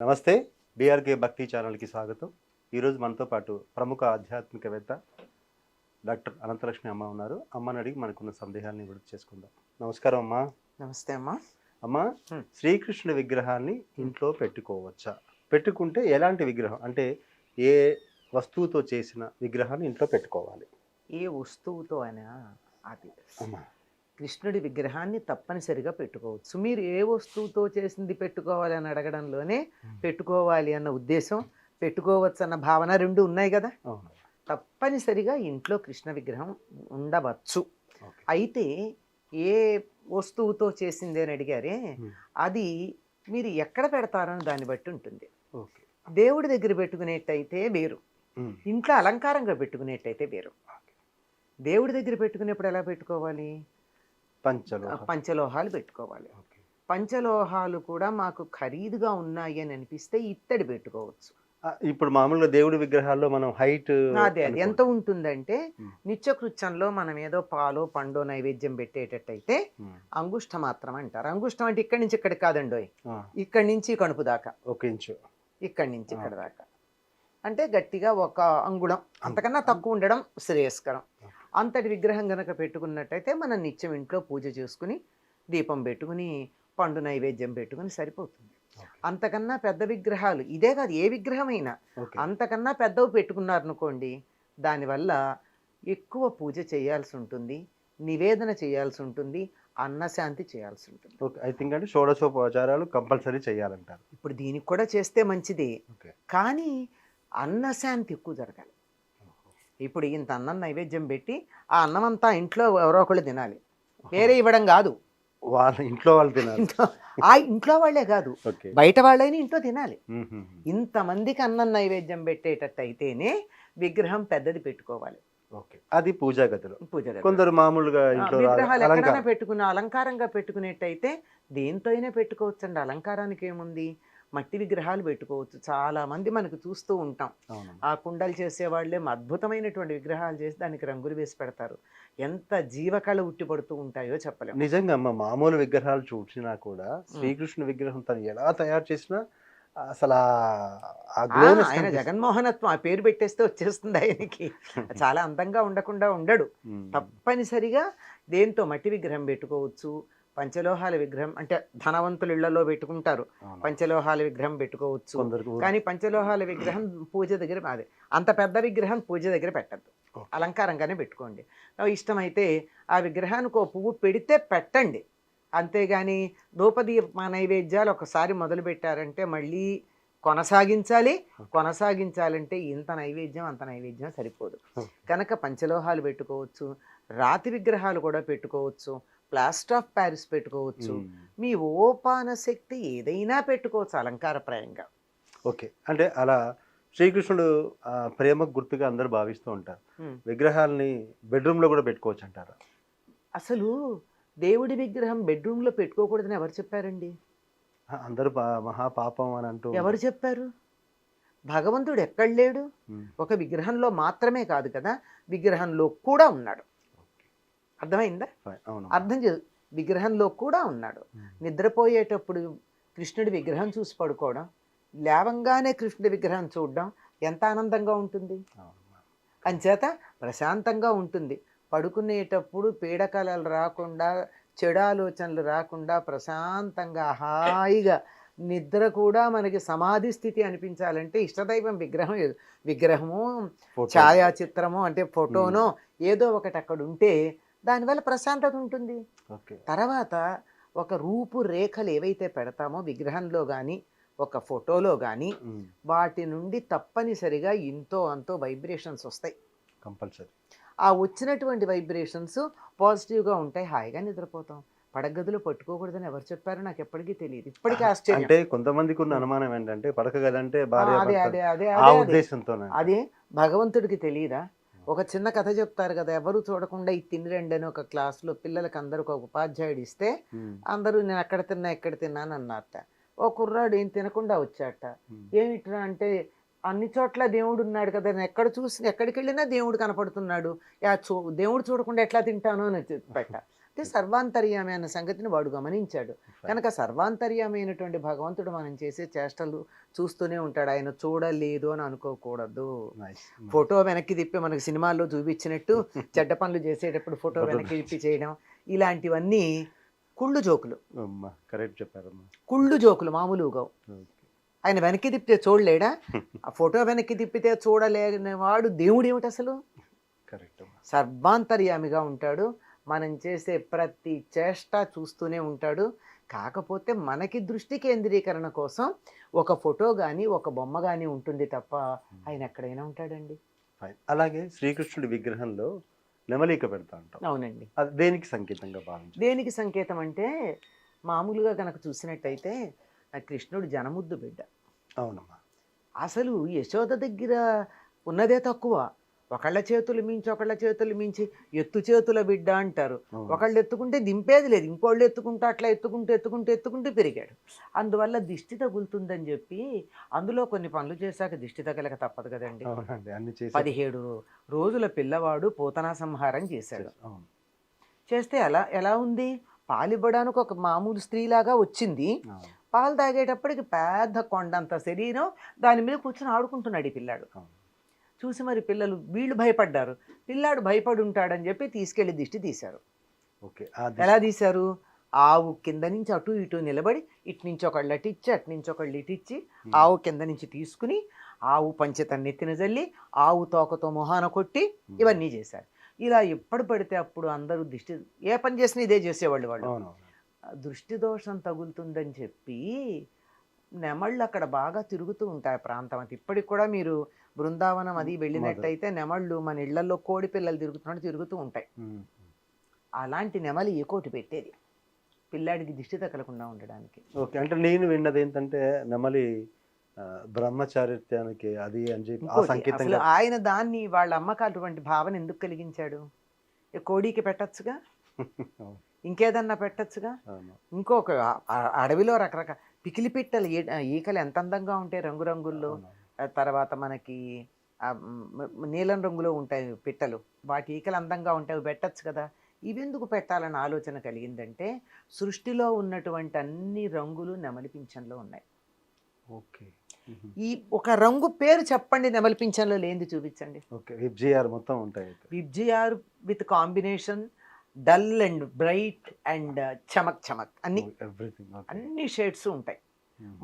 నమస్తే. బీఆర్కే భక్తి ఛానల్కి స్వాగతం. ఈరోజు మనతో పాటు ప్రముఖ ఆధ్యాత్మికవేత్త డాక్టర్ అనంతలక్ష్మి అమ్మ ఉన్నారు. అమ్మని అడిగి మనకున్న సందేహాన్ని విడుదల చేసుకుందాం. నమస్కారం అమ్మా. నమస్తే అమ్మా. అమ్మా, శ్రీకృష్ణుడి విగ్రహాన్ని ఇంట్లో పెట్టుకోవచ్చా? పెట్టుకుంటే ఎలాంటి విగ్రహం, అంటే ఏ వస్తువుతో చేసిన విగ్రహాన్ని ఇంట్లో పెట్టుకోవాలి? ఏ వస్తువుతో అయినా అది అమ్మా, కృష్ణుడి విగ్రహాన్ని తప్పనిసరిగా పెట్టుకోవచ్చు. మీరు ఏ వస్తువుతో చేసింది పెట్టుకోవాలి అని అడగడంలోనే పెట్టుకోవాలి అన్న ఉద్దేశం, పెట్టుకోవచ్చు అన్న భావన రెండు ఉన్నాయి కదా. అవును. తప్పనిసరిగా ఇంట్లో కృష్ణ విగ్రహం ఉండవచ్చు. ఓకే. అయితే ఏ వస్తువుతో చేసింది అని అడిగారే, అది మీరు ఎక్కడ పెడతారని దాన్ని బట్టి ఉంటుంది. ఓకే. దేవుడి దగ్గర పెట్టుకునేట్టయితే వేరు, ఇంట్లో అలంకారంగా పెట్టుకునేట్టయితే వేరు. దేవుడి దగ్గర పెట్టుకునేప్పుడు ఎలా పెట్టుకోవాలి? పంచలోహాలు పెట్టుకోవాలి. పంచలోహాలు కూడా మాకు ఖరీదుగా ఉన్నాయి అని అనిపిస్తే ఇత్తడి పెట్టుకోవచ్చు. ఇప్పుడు మామూలుగా దేవుడి విగ్రహాల్లో మనం హైట్ అదే ఎంత ఉంటుందంటే, నిత్యకృత్యంలో మనం ఏదో పాలో పండో నైవేద్యం పెట్టేటట్టయితే అంగుష్ట మాత్రం అంటారు. అంగుష్టం అంటే ఇక్కడి నుంచి ఇక్కడికి కాదండోయ్, ఇక్కడి నుంచి కణుపు దాకా, 1 ఇంచు, ఇక్కడి నుంచి ఇక్కడ దాకా, అంటే గట్టిగా 1 అంగుళం, అంతకన్నా తక్కువ ఉండడం శ్రేయస్కరం. అంతటి విగ్రహం గనక పెట్టుకున్నట్టయితే మనం నిత్యం ఇంట్లో పూజ చేసుకుని దీపం పెట్టుకుని పండు నైవేద్యం పెట్టుకుని సరిపోతుంది. అంతకన్నా పెద్ద విగ్రహాలు, ఇదే కాదు ఏ విగ్రహమైనా, అంతకన్నా పెద్దవి పెట్టుకున్నారనుకోండి, దానివల్ల ఎక్కువ పూజ చేయాల్సి ఉంటుంది, నివేదన చేయాల్సి ఉంటుంది, అన్నశాంతి చేయాల్సి ఉంటుంది. ఐ థింక్ అంటే షోడశోపచారాలు కంపల్సరీ చేయాలంటారు. ఇప్పుడు దీనికి కూడా చేస్తే మంచిది, కానీ అన్నశాంతి ఎక్కువ జరగాలి. ఇప్పుడు ఇంత అన్నం నైవేద్యం పెట్టి ఆ అన్నం అంతా ఇంట్లో ఎవరో ఒకళ్ళు తినాలి, వేరే ఇవ్వడం కాదు. వాళ్ళ ఇంట్లో వాళ్ళు తినాలి. ఆ ఇంట్లో వాళ్ళే కాదు, బయట వాళ్ళైనా ఇంట్లో తినాలి. ఇంతమందికి అన్నం నైవేద్యం పెట్టేటట్టు అయితేనే విగ్రహం పెద్దది పెట్టుకోవాలి. అది పూజా గదిలో. కొందరు మామూలుగా విగ్రహాలు ఎక్కడైనా పెట్టుకున్న అలంకారంగా పెట్టుకునేట్టయితే దేంతో అయినా పెట్టుకోవచ్చు అండి. అలంకారానికి ఏముంది, మట్టి విగ్రహాలు పెట్టుకోవచ్చు. చాలా మంది మనకు చూస్తూ ఉంటాం, ఆ కుండలు చేసేవాళ్ళే అద్భుతమైనటువంటి విగ్రహాలు చేసి దానికి రంగులు వేసి పెడతారు. ఎంత జీవకళ ఉట్టిపడుతూ ఉంటాయో చెప్పలేము. నిజంగా అమ్మ, మామూలు విగ్రహాలు చూసినా కూడా శ్రీకృష్ణ విగ్రహం తను ఎలా తయారు చేసినా అసలు ఆయన జగన్మోహనత్వం, ఆ పేరు పెట్టేస్తే వచ్చేస్తుంది ఆయనకి. చాలా అందంగా ఉండకుండా ఉండడు. తప్పనిసరిగా దేంతో మట్టి విగ్రహం పెట్టుకోవచ్చు. పంచలోహాల విగ్రహం అంటే ధనవంతుల ఇళ్లలో పెట్టుకుంటారు, పంచలోహాల విగ్రహం పెట్టుకోవచ్చు. కానీ పంచలోహాల విగ్రహం పూజ దగ్గర, అదే అంత పెద్ద విగ్రహం పూజ దగ్గర పెట్టద్దు, అలంకారంగానే పెట్టుకోండి. ఇష్టమైతే ఆ విగ్రహానికి 1 పువ్వు పెడితే పెట్టండి, అంతేగాని ధూపదీప నైవేద్యాలు ఒకసారి మొదలు పెట్టారంటే మళ్ళీ కొనసాగించాలంటే ఇంత నైవేద్యం అంత నైవేద్యం సరిపోదు. కనుక పంచలోహాలు పెట్టుకోవచ్చు, రాతి విగ్రహాలు కూడా పెట్టుకోవచ్చు, ప్లాస్టర్ ఆఫ్ ప్యారిస్ పెట్టుకోవచ్చు, మీ ఓపాన శక్తి ఏదైనా పెట్టుకోవచ్చు అలంకారప్రాయంగా. ఓకే. అంటే అలా శ్రీకృష్ణుడు ప్రేమకు గుర్తుగా అందరూ భావిస్తూ ఉంటారు. విగ్రహాలని బెడ్రూమ్ లో కూడా పెట్టుకోవచ్చు అంటారా? అసలు దేవుడి విగ్రహం బెడ్రూమ్ లో పెట్టుకోకూడదని ఎవరు చెప్పారండి? అందరూ మహాపాపం అని అంటూ ఎవరు చెప్పారు? భగవంతుడు ఎక్కడ లేడు? ఒక విగ్రహంలో మాత్రమే కాదు కదా, విగ్రహంలో కూడా ఉన్నాడు. అర్థమైందా? అర్థం చే విగ్రహంలో కూడా ఉన్నాడు. నిద్రపోయేటప్పుడు కృష్ణుడి విగ్రహం చూసి పడుకోవడం, లేవంగానే కృష్ణుడి విగ్రహం చూడడం ఎంత ఆనందంగా ఉంటుంది. అంచేత ప్రశాంతంగా ఉంటుంది. పడుకునేటప్పుడు పీడకలలు రాకుండా, చెడు ఆలోచనలు రాకుండా ప్రశాంతంగా హాయిగా నిద్ర కూడా మనకి సమాధి స్థితి అనిపించాలంటే ఇష్టదైవం విగ్రహము ఛాయాచిత్రము అంటే ఫోటోనో ఏదో ఒకటి అక్కడ ఉంటే దానివల్ల ప్రశాంతత ఉంటుంది. తర్వాత ఒక రూపురేఖలు ఏవైతే పెడతామో విగ్రహంలో కానీ ఒక ఫోటోలో కానీ, వాటి నుండి తప్పనిసరిగా ఇంతో అంతో వైబ్రేషన్స్ వస్తాయి కంపల్సరీ. ఆ వచ్చినటువంటి వైబ్రేషన్స్ పాజిటివ్గా ఉంటాయి, హాయిగా నిద్రపోతాం. పడగదిలో పట్టుకోకూడదని ఎవరు చెప్పారో నాకు ఎప్పటికీ తెలియదు. ఇప్పటికీ ఆశ్చర్యం. అంటే కొంతమందికి ఉన్న అనుమానం ఏంటంటే పడక గదంటే అదే భగవంతుడికి తెలియదా? ఒక చిన్న కథ చెప్తారు కదా, ఎవరు చూడకుండా ఈ తిని రండి అని ఒక క్లాసులో పిల్లలకి అందరికి ఒక ఉపాధ్యాయుడు ఇస్తే అందరూ నేను ఎక్కడ తిన్నాను అన్నారట. ఓ కుర్రాడు ఏం తినకుండా వచ్చాట. ఏమిట్రా అంటే, అన్ని చోట్ల దేవుడు ఉన్నాడు కదా, నేను ఎక్కడికి వెళ్ళినా దేవుడు కనపడుతున్నాడు, దేవుడు చూడకుండా ఎట్లా తింటాను అని పెట్ట. కాకపోతే సర్వాంతర్యామి అన్న సంగతిని వాడు గమనించాడు కనుక సర్వాంతర్యామి అయినటువంటి భగవంతుడు మనం చేసే చేష్టలు చూస్తూనే ఉంటాడు. ఆయన చూడలేదు అని అనుకోకూడదు. ఫోటో వెనక్కి తిప్పి మనకి సినిమాల్లో చూపించినట్టు చెడ్డ పనులు చేసేటప్పుడు ఫోటో వెనక్కి తిప్పి చేయడం ఇలాంటివన్నీ కుళ్ళు జోకులు. కరెక్ట్ చెప్పారమ్మా. కుళ్ళు జోకులు మామూలుగా. ఆయన వెనక్కి తిప్పితే చూడలేడా? ఆ ఫోటో వెనక్కి తిప్పితే చూడలేని వాడు దేవుడు ఏమిటి అసలు? కరెక్ట్. సర్వాంతర్యామిగా ఉంటాడు. మనం చేసే ప్రతి చేష్ట చూస్తూనే ఉంటాడు. కాకపోతే మనకి దృష్టి కేంద్రీకరణ కోసం ఒక ఫోటో కానీ ఒక బొమ్మ కానీ ఉంటుంది తప్ప ఆయన ఎక్కడైనా ఉంటాడండి. అలాగే శ్రీకృష్ణుడి విగ్రహంలో నెమలిక పెడతా ఉంటాం. అవునండి. అది దేనికి సంకేతంగా భావించారు? దేనికి సంకేతం అంటే మామూలుగా కనుక చూసినట్టయితే కృష్ణుడు జనముద్దు బిడ్డ. అవునమ్మా. అసలు యశోద దగ్గర ఉన్నదే తక్కువ. ఒకళ్ళ చేతులు మించి ఎత్తు చేతుల బిడ్డ అంటారు. ఒకళ్ళు ఎత్తుకుంటే దింపేది లేదు, ఇంకోళ్ళు ఎత్తుకుంటే అట్లా ఎత్తుకుంటూ పెరిగాడు. అందువల్ల దిష్టి తగులుతుందని చెప్పి అందులో కొన్ని పనులు చేశాక దిష్టి తగలక తప్పదు కదండి. 17 రోజుల పిల్లవాడు పూతనా సంహారం చేశాడు. చేస్తే ఎలా ఉంది? పాలివ్వడానికి ఒక మామూలు స్త్రీలాగా వచ్చింది. పాలు తాగేటప్పటికి పెద్ద కొండంత శరీరం, దాని మీద కూర్చొని ఆడుకుంటున్నాడు ఈ పిల్లాడు. చూసి మరి పిల్లలు వీళ్ళు భయపడ్డారు. పిల్లాడు భయపడి ఉంటాడని చెప్పి తీసుకెళ్లి దిష్టి తీశారు. ఎలా తీశారు? ఆవు కింద నుంచి అటు ఇటు నిలబడి ఇటు నుంచి ఒకళ్ళు అటిచ్చి అటు నుంచి ఒకళ్ళు ఇటిచ్చి ఆవు కింద నుంచి తీసుకుని ఆవు పంచెత నెత్తిన జల్లి ఆవు తోకతో మొహాన కొట్టి ఇవన్నీ చేశారు. ఇలా ఎప్పుడు పడితే అప్పుడు అందరూ దిష్టి ఏ పని చేసినా ఇదే చేసేవాళ్ళు. వాళ్ళు దృష్టి దోషం తగులుతుందని చెప్పి నెమళ్ళు అక్కడ బాగా తిరుగుతూ ఉంటాయి ప్రాంతం. అది ఇప్పటికి కూడా మీరు బృందావనం అది వెళ్ళినట్టయితే నెమళ్ళు మన ఇళ్లలో కోడి పిల్లలు తిరుగుతూ ఉంటాయి. అలాంటి నెమలి ఏ కోటి పెట్టేది పిల్లాడికి దిష్టి తగలకుండా ఉండడానికి. ఓకే. అంటే నేను విన్నది ఏంటంటే నెమలి బ్రహ్మచారిత్యానికి అది అని చెప్పి ఆయన దాన్ని వాళ్ళ అమ్మకు అటువంటి భావన ఎందుకు కలిగించాడు? కోడికి పెట్టచ్చుగా, ఇంకేదన్నా పెట్టచ్చుగా. ఇంకొక అడవిలో రకరకాల పికిలి పిట్టలు ఈకలు ఎంత అందంగా ఉంటాయి రంగురంగుల్లో. తర్వాత మనకి నీలం రంగులో ఉంటాయి పిట్టలు, వాటి ఈకలు అందంగా ఉంటాయి, పెట్టచ్చు కదా. ఇవెందుకు పెట్టాలని ఆలోచన కలిగిందంటే సృష్టిలో ఉన్నటువంటి అన్ని రంగులు నెమలి పింఛంలో ఉన్నాయి. ఓకే. ఈ ఒక రంగు పేరు చెప్పండి నెమలి పింఛంలో లేనిది చూపించండి. విబ్జిఆర్ మొత్తం ఉంటాయి. VIBGYOR with combination dull and bright and చమక్ అన్ని షేడ్స్ ఉంటాయి.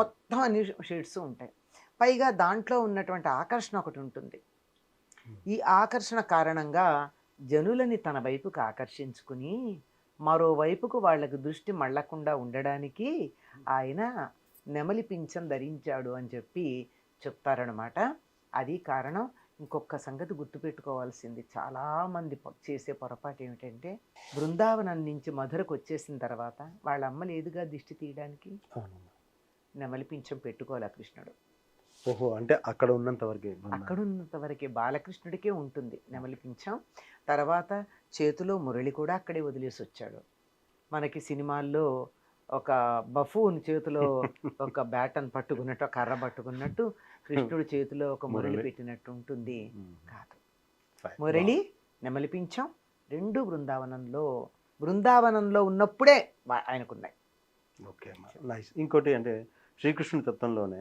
మొత్తం అన్ని షేడ్స్ ఉంటాయి. పైగా దాంట్లో ఉన్నటువంటి ఆకర్షణ ఒకటి ఉంటుంది. ఈ ఆకర్షణ కారణంగా జనులని తన వైపుకు ఆకర్షించుకుని మరోవైపుకు వాళ్ళకు దృష్టి మళ్ళకుండా ఉండడానికి ఆయన నెమలి పింఛం ధరించాడు అని చెప్పి చెప్తారనమాట. అది కారణం. ఇంకొక సంగతి గుర్తుపెట్టుకోవాల్సింది, చాలామంది చేసే పొరపాటు ఏమిటంటే బృందావనం నుంచి మధురకు వచ్చేసిన తర్వాత వాళ్ళ అమ్మ లేదుగా దిష్టి తీయడానికి, నెమలి పింఛం పెట్టుకోవాలి కృష్ణుడు. ఓహో, అంటే అక్కడ ఉన్నంత వరకే బాలకృష్ణుడికే ఉంటుంది నెమలి పింఛం. తర్వాత చేతిలో మురళి కూడా అక్కడే వదిలేసి వచ్చాడు. మనకి సినిమాల్లో ఒక బఫూన్ చేతిలో ఒక బ్యాటన్ పట్టుకున్నట్టు, కర్ర పట్టుకున్నట్టు కృష్ణుడి చేతిలో ఒక మురళి పెట్టినట్టు ఉంటుంది. కాదు, మురళి నెమలి పింఛం రెండు బృందావనంలో ఉన్నప్పుడే ఆయనకున్నాయి. Okay, nice. ఇంకోటి అంటే శ్రీకృష్ణుడి తత్వంలోనే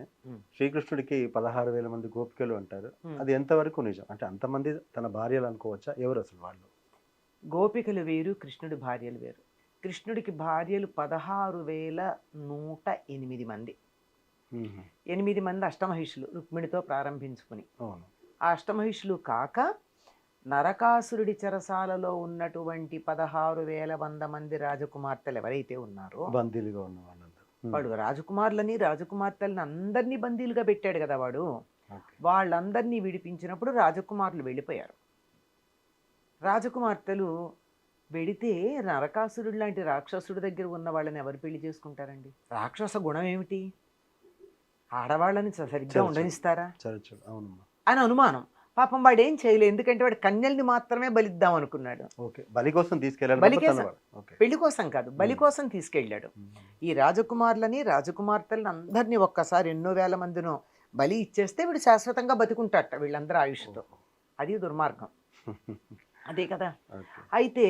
శ్రీకృష్ణుడికి 16,000 మంది గోపికలు అంటారు. అది ఎంతవరకు నిజం? అంటే అంతమంది తన భార్యలు అనుకోవచ్చా? ఎవరు అసలు వాళ్ళు? గోపికలు వేరు, కృష్ణుడి భార్యలు వేరు. కృష్ణుడికి భార్యలు 16,108 మంది. 8 మంది అష్టమహిషులు రుక్మిణితో ప్రారంభించుకుని, ఆ అష్టమహిషులు కాక నరకాసురుడి చెరసాలలో ఉన్నటువంటి 16,100 మంది రాజకుమార్తెలు ఎవరైతే ఉన్నారో బందీలుగా ఉన్న వాడు రాజకుమారులని రాజకుమార్తెలని అందరినీ బందీలుగా పెట్టాడు కదా వాడు. వాళ్ళందరినీ విడిపించినప్పుడు రాజకుమారులు వెళ్ళిపోయారు. రాజకుమార్తెలు వెడితే నరకాసురుడు లాంటి రాక్షసుడి దగ్గర ఉన్న వాళ్ళని ఎవరు పెళ్లి చేసుకుంటారండి? రాక్షస గుణం ఏమిటి? ఆడవాళ్ళని సరిగ్గా ఉండనిస్తారా అని అనుమానం. పాపం వాడు ఏం చేయలేదు, ఎందుకంటే వాడు కన్యల్ని మాత్రమే బలిద్దాం అనుకున్నాడు. బలి కోసం తీసుకెళ్ళాడు. పెళ్లి కోసం కాదు, బలి కోసం తీసుకెళ్ళాడు. ఈ రాజకుమారులని రాజకుమార్తెలను అందరినీ ఒక్కసారి ఎన్నో వేల మందినో బలి ఇచ్చేస్తే వీడు శాశ్వతంగా బతికుంటాట వీళ్ళందరూ ఆయుష్తో. అది దుర్మార్గం, అదే కదా. అయితే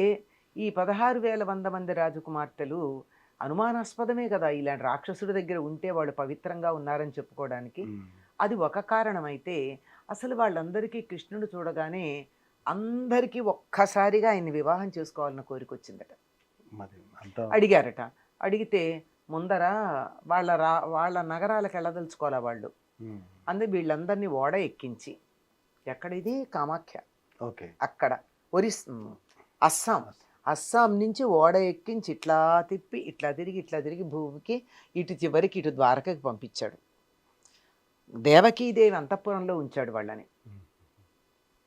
ఈ 16,100 మంది రాజకుమార్తెలు అనుమానాస్పదమే కదా, ఇలాంటి రాక్షసుడి దగ్గర ఉంటే వాళ్ళు పవిత్రంగా ఉన్నారని చెప్పుకోవడానికి. అది ఒక కారణం అయితే, అసలు వాళ్ళందరికీ కృష్ణుడు చూడగానే అందరికీ ఒక్కసారిగా ఆయన్ని వివాహం చేసుకోవాలన్న కోరిక వచ్చిందట. మరి అంతా అడిగారట. అడిగితే ముందర వాళ్ళ నగరాలకు వెళ్ళదలుచుకోవాలా వాళ్ళు. అందుకే వీళ్ళందరినీ ఓడ ఎక్కించి, ఎక్కడిది కామాఖ్య, ఓకే, అక్కడ అస్సాం నుంచి ఓడ ఎక్కించి ఇట్లా తిప్పి ఇట్లా తిరిగి భూమికి ఇటు చివరికి ఇటు ద్వారకకి పంపించాడు. దేవకీదేవి అంతఃపురంలో ఉంచాడు వాళ్ళని.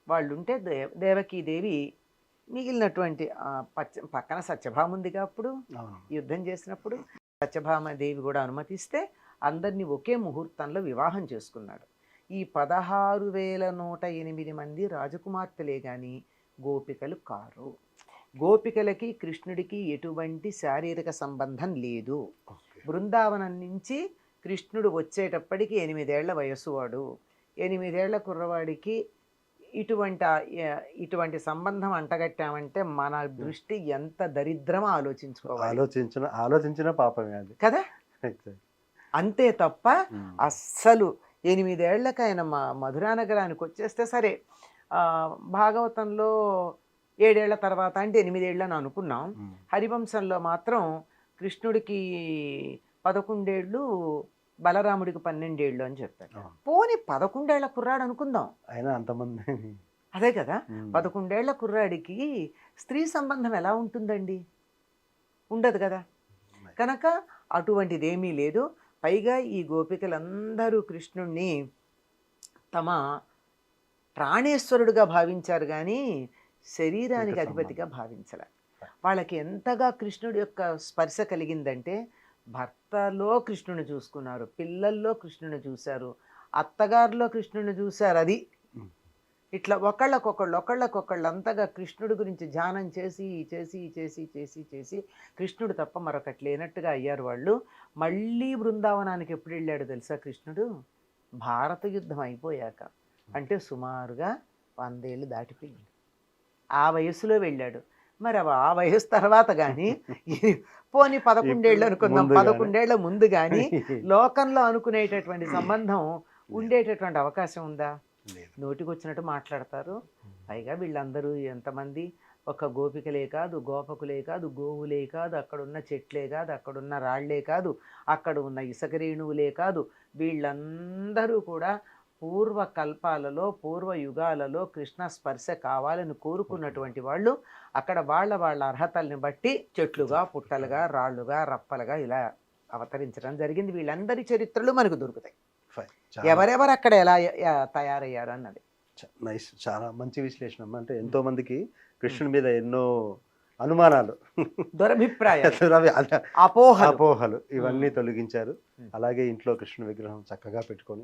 వాళ్ళుంటే దేవకీదేవి మిగిలినటువంటి పక్కన సత్యభామ ఉందిగా, అప్పుడు యుద్ధం చేసినప్పుడు సత్యభామదేవి కూడా అనుమతిస్తే అందరినీ ఒకే ముహూర్తంలో వివాహం చేసుకున్నాడు. ఈ 16,108 మంది రాజకుమార్తెలే కానీ గోపికలు కారు. గోపికలకి కృష్ణుడికి ఎటువంటి శారీరక సంబంధం లేదు. బృందావనం నుంచి కృష్ణుడు వచ్చేటప్పటికి 8 ఏళ్ల వయస్సు వాడు. 8 ఏళ్ల కుర్రవాడికి ఇటువంటి సంబంధం అంటగట్టామంటే మన దృష్టి ఎంత దరిద్రమో ఆలోచించిన పాపమే అది కదా. అంతే తప్ప అస్సలు 8 ఏళ్లకు ఆయన మధురా నగరానికి వచ్చేస్తే సరే, భాగవతంలో 7 ఏళ్ల తర్వాత అంటే 8 ఏళ్ళు అని అనుకున్నాం. హరివంశంలో మాత్రం కృష్ణుడికి 11 ఏళ్ళు, బలరాముడికి 12 ఏళ్ళు అని చెప్పారు. పోనీ 11 ఏళ్ల కుర్రాడు అనుకుందాం, అయినా అంతమంది అదే కదా. 11 ఏళ్ల కుర్రాడికి స్త్రీ సంబంధం ఎలా ఉంటుందండి? ఉండదు కదా. కనుక అటువంటిదేమీ లేదు. పైగా ఈ గోపికలందరూ కృష్ణుణ్ణి తమ ప్రాణేశ్వరుడుగా భావించారు కానీ శరీరానికి అధిపతిగా భావించలే. వాళ్ళకి ఎంతగా కృష్ణుడి యొక్క స్పర్శ కలిగిందంటే, భర్తలో కృష్ణుని చూసుకున్నారు, పిల్లల్లో కృష్ణుని చూశారు, అత్తగారిలో కృష్ణుని చూశారు. అది ఇట్లా ఒకళ్ళకొకళ్ళు అంతగా కృష్ణుడి గురించి ధ్యానం చేసి చేసి చేసి చేసి చేసి కృష్ణుడు తప్ప మరొకటి లేనట్టుగా అయ్యారు వాళ్ళు. మళ్ళీ బృందావనానికి ఎప్పుడు వెళ్ళాడు తెలుసా కృష్ణుడు? భారత యుద్ధం అయిపోయాక, అంటే సుమారుగా 100 ఏళ్ళు దాటిపోయింది. ఆ వయసులో వెళ్ళాడు. మరి ఆ వయసు తర్వాత కానీ పోనీ 11 ఏళ్ళు అనుకుందాం, 11 ఏళ్ల ముందు కానీ లోకంలో అనుకునేటటువంటి సంబంధం ఉండేటటువంటి అవకాశం ఉందా? నోటికి వచ్చినట్టు మాట్లాడతారు. పైగా వీళ్ళందరూ ఎంతమంది, ఒక గోపికలే కాదు, గోపకులే కాదు, గోవులే కాదు, అక్కడున్న చెట్లే కాదు, అక్కడున్న రాళ్లే కాదు, అక్కడ ఉన్న ఇసుక రేణువులే కాదు, వీళ్ళందరూ కూడా పూర్వ యుగాలలో కృష్ణ స్పర్శ కావాలని కోరుకున్నటువంటి వాళ్ళు. అక్కడ వాళ్ళ అర్హతల్ని బట్టి చెట్లుగా, పుట్టలుగా, రాళ్ళుగా, రప్పలుగా ఇలా అవతరించడం జరిగింది. వీళ్ళందరి చరిత్రలు మనకు దొరుకుతాయి, ఎవరెవరు అక్కడ ఎలా తయారయ్యారు అన్నది. నైస్, చాలా మంచి విశ్లేషణ. అంటే ఎంతో మందికి కృష్ణుడి మీద ఎన్నో అనుమానాలు, దురభిప్రాయాలు, అపోహలు ఇవన్నీ తొలగించారు. అలాగే ఇంట్లో కృష్ణుడి విగ్రహం చక్కగా పెట్టుకొని